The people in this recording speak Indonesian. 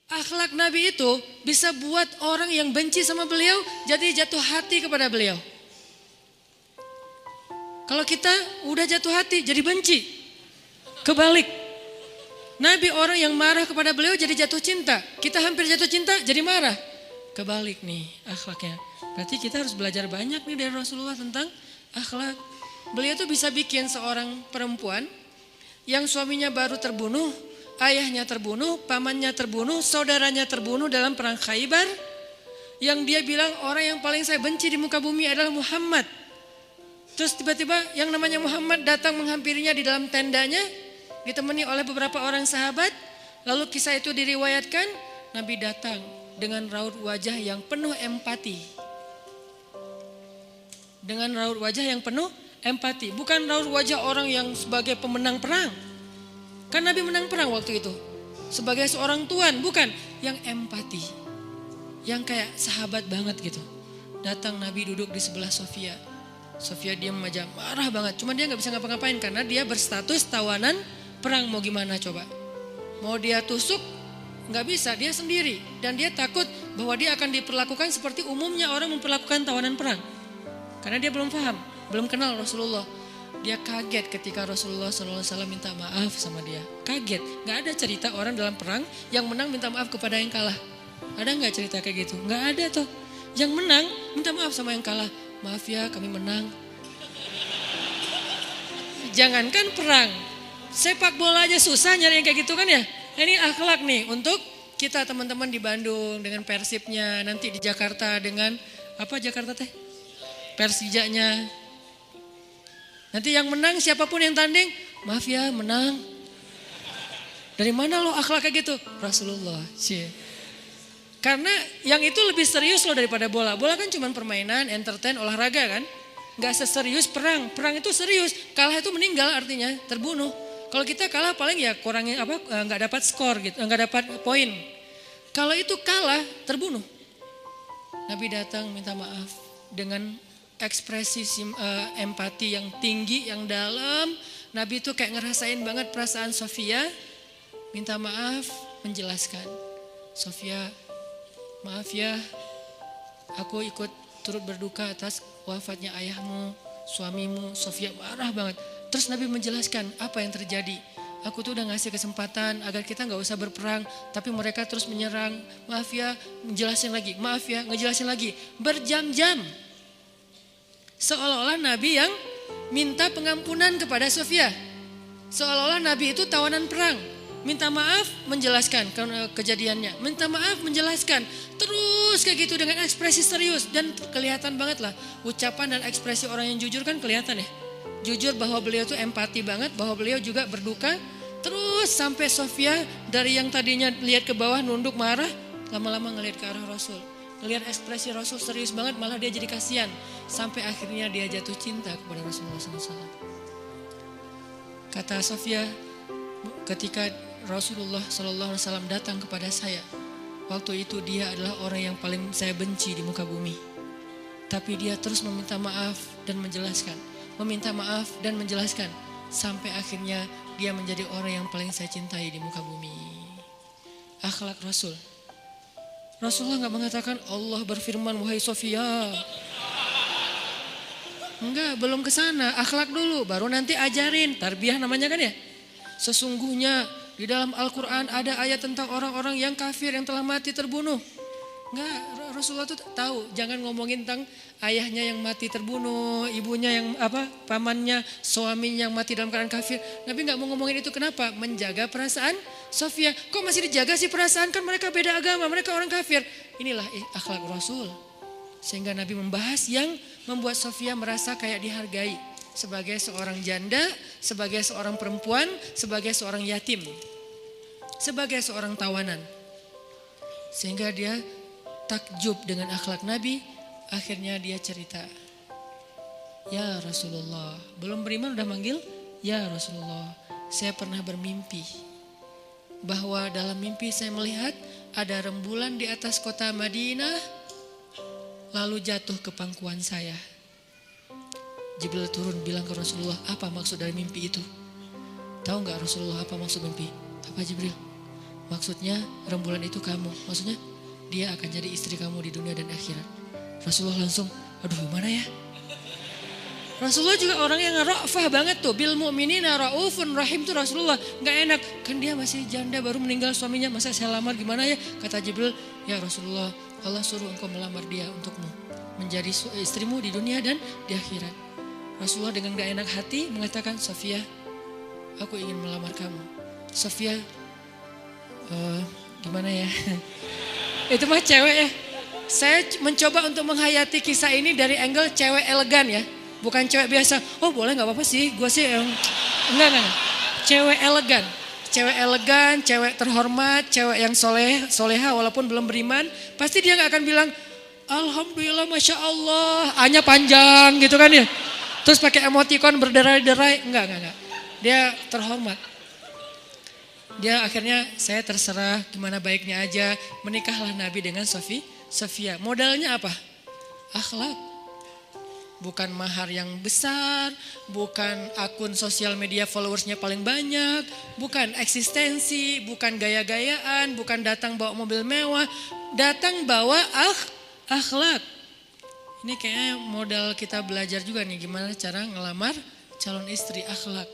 Akhlak Nabi itu bisa buat orang yang benci sama beliau jadi jatuh hati kepada beliau. Kalau kita udah jatuh hati jadi benci. Kebalik. Nabi orang yang marah kepada beliau jadi jatuh cinta. Kita hampir jatuh cinta jadi marah. Kebalik nih akhlaknya. Berarti kita harus belajar banyak nih dari Rasulullah tentang akhlak. Beliau tuh bisa bikin seorang perempuan yang suaminya baru terbunuh, ayahnya terbunuh, pamannya terbunuh, saudaranya terbunuh dalam perang Khaybar. Yang dia bilang orang yang paling saya benci di muka bumi adalah Muhammad. Terus tiba-tiba yang namanya Muhammad datang menghampirinya di dalam tendanya, ditemani oleh beberapa orang sahabat. Lalu kisah itu diriwayatkan, Nabi datang dengan raut wajah yang penuh empati. Dengan raut wajah yang penuh empati. Bukan raut wajah orang yang sebagai pemenang perang. Kan Nabi menang perang waktu itu. Sebagai seorang tuan, bukan. Yang empati. Yang kayak sahabat banget gitu. Datang Nabi duduk di sebelah Sofia. Sofia diam aja, marah banget. Cuma dia gak bisa ngapa-ngapain karena dia berstatus tawanan perang. Mau gimana coba? Mau dia tusuk? Gak bisa, dia sendiri. Dan dia takut bahwa dia akan diperlakukan seperti umumnya orang memperlakukan tawanan perang. Karena dia belum paham, belum kenal Rasulullah. Dia kaget ketika Rasulullah SAW minta maaf sama dia. Kaget, gak ada cerita orang dalam perang yang menang minta maaf kepada yang kalah. Ada gak cerita kayak gitu? Gak ada tuh. Yang menang minta maaf sama yang kalah. Maaf ya kami menang. Jangankan perang, sepak bola aja susah nyari yang kayak gitu kan ya. Ini akhlak nih untuk kita teman-teman di Bandung dengan Persibnya. Nanti di Jakarta dengan apa Jakarta teh? Persijanya. Nanti yang menang siapapun yang tanding, maaf ya menang. Dari mana lo akhlak kayak gitu? Rasulullah. Karena yang itu lebih serius loh daripada bola. Bola kan cuma permainan, entertain, olahraga kan. Gak seserius perang. Perang itu serius. Kalah itu meninggal artinya terbunuh. Kalau kita kalah paling ya kurangnya apa? Nggak dapat skor gitu, nggak dapat poin. Kalau itu kalah terbunuh. Nabi datang minta maaf dengan ekspresi empati yang tinggi, yang dalam. Nabi itu kayak ngerasain banget perasaan Sofia. Minta maaf, menjelaskan. Sofia, maaf ya, aku ikut turut berduka atas wafatnya ayahmu, suamimu. Sofia marah banget. Terus Nabi menjelaskan apa yang terjadi. Aku tuh udah ngasih kesempatan agar kita gak usah berperang. Tapi mereka terus menyerang. Maaf ya, menjelasin lagi. Maaf ya, ngejelasin lagi. Berjam-jam. Seolah-olah Nabi yang minta pengampunan kepada Sofia. Seolah-olah Nabi itu tawanan perang. Minta maaf, menjelaskan kejadiannya. Minta maaf, menjelaskan. Terus kayak gitu dengan ekspresi serius. Dan kelihatan banget lah. Ucapan dan ekspresi orang yang jujur kan kelihatan ya. Jujur bahwa beliau tuh empati banget. Bahwa beliau juga berduka. Terus sampai Sofia dari yang tadinya lihat ke bawah nunduk marah. Lama-lama ngelihat ke arah Rasul. Ngelihat ekspresi Rasul serius banget, malah dia jadi kasihan. Sampai akhirnya dia jatuh cinta kepada Rasulullah SAW. Kata Sofia, ketika Rasulullah SAW datang kepada saya, waktu itu dia adalah orang yang paling saya benci di muka bumi. Tapi dia terus meminta maaf dan menjelaskan. Meminta maaf dan menjelaskan. Sampai akhirnya dia menjadi orang yang paling saya cintai di muka bumi. Akhlak Rasul. Rasulullah gak mengatakan Allah berfirman wahai Sofia. Enggak, belum ke sana. Akhlak dulu, baru nanti ajarin. Tarbiyah namanya kan ya. Sesungguhnya di dalam Al-Quran ada ayat tentang orang-orang yang kafir yang telah mati terbunuh. Enggak, Rasulullah tuh tahu. Jangan ngomongin tentang ayahnya yang mati terbunuh, ibunya yang pamannya, suaminya yang mati dalam keadaan kafir. Nabi gak mau ngomongin itu, kenapa? Menjaga perasaan Sofia. Kok masih dijaga sih perasaan, kan mereka beda agama, mereka orang kafir. Inilah akhlak Rasul. Sehingga Nabi membahas yang membuat Sofia merasa kayak dihargai. Sebagai seorang janda, sebagai seorang perempuan, sebagai seorang yatim. Sebagai seorang tawanan. Sehingga dia takjub dengan akhlak Nabi. Akhirnya dia cerita, ya Rasulullah, belum beriman udah manggil, ya Rasulullah, saya pernah bermimpi bahwa dalam mimpi saya melihat ada rembulan di atas kota Madinah, lalu jatuh ke pangkuan saya. Jibril turun bilang ke Rasulullah, apa maksud dari mimpi itu? Tahu gak Rasulullah apa maksud mimpi? Apa Jibril? Maksudnya rembulan itu kamu. Maksudnya dia akan jadi istri kamu di dunia dan akhirat. Rasulullah langsung, aduh gimana ya? Rasulullah juga orang yang ra'fah banget tuh. Bil mu'minina ra'ufun rahim tuh Rasulullah. Gak enak, kan dia masih janda baru meninggal suaminya. Masa saya lamar gimana ya? Kata Jibril, ya Rasulullah, Allah suruh engkau melamar dia untukmu. Menjadi istrimu di dunia dan di akhirat. Rasulullah dengan gak enak hati mengatakan, Sofia, aku ingin melamar kamu. Sofia, gimana ya? Itu mah cewek ya. Saya mencoba untuk menghayati kisah ini dari angle cewek elegan ya. Bukan cewek biasa, oh boleh gak apa-apa sih, gue sih enggak. Cewek elegan, cewek terhormat, cewek yang soleha walaupun belum beriman. Pasti dia gak akan bilang, Alhamdulillah Masya Allah, A-nya panjang gitu kan ya. Terus pakai emoticon berderai-derai, enggak. Dia terhormat. Dia akhirnya saya terserah gimana baiknya aja, menikahlah Nabi dengan Sofia. Modalnya apa? Akhlak. Bukan mahar yang besar, bukan akun sosial media followersnya paling banyak, bukan eksistensi, bukan gaya-gayaan, bukan datang bawa mobil mewah, datang bawa akhlak. Ini kayaknya modal kita belajar juga nih gimana cara ngelamar calon istri, akhlak.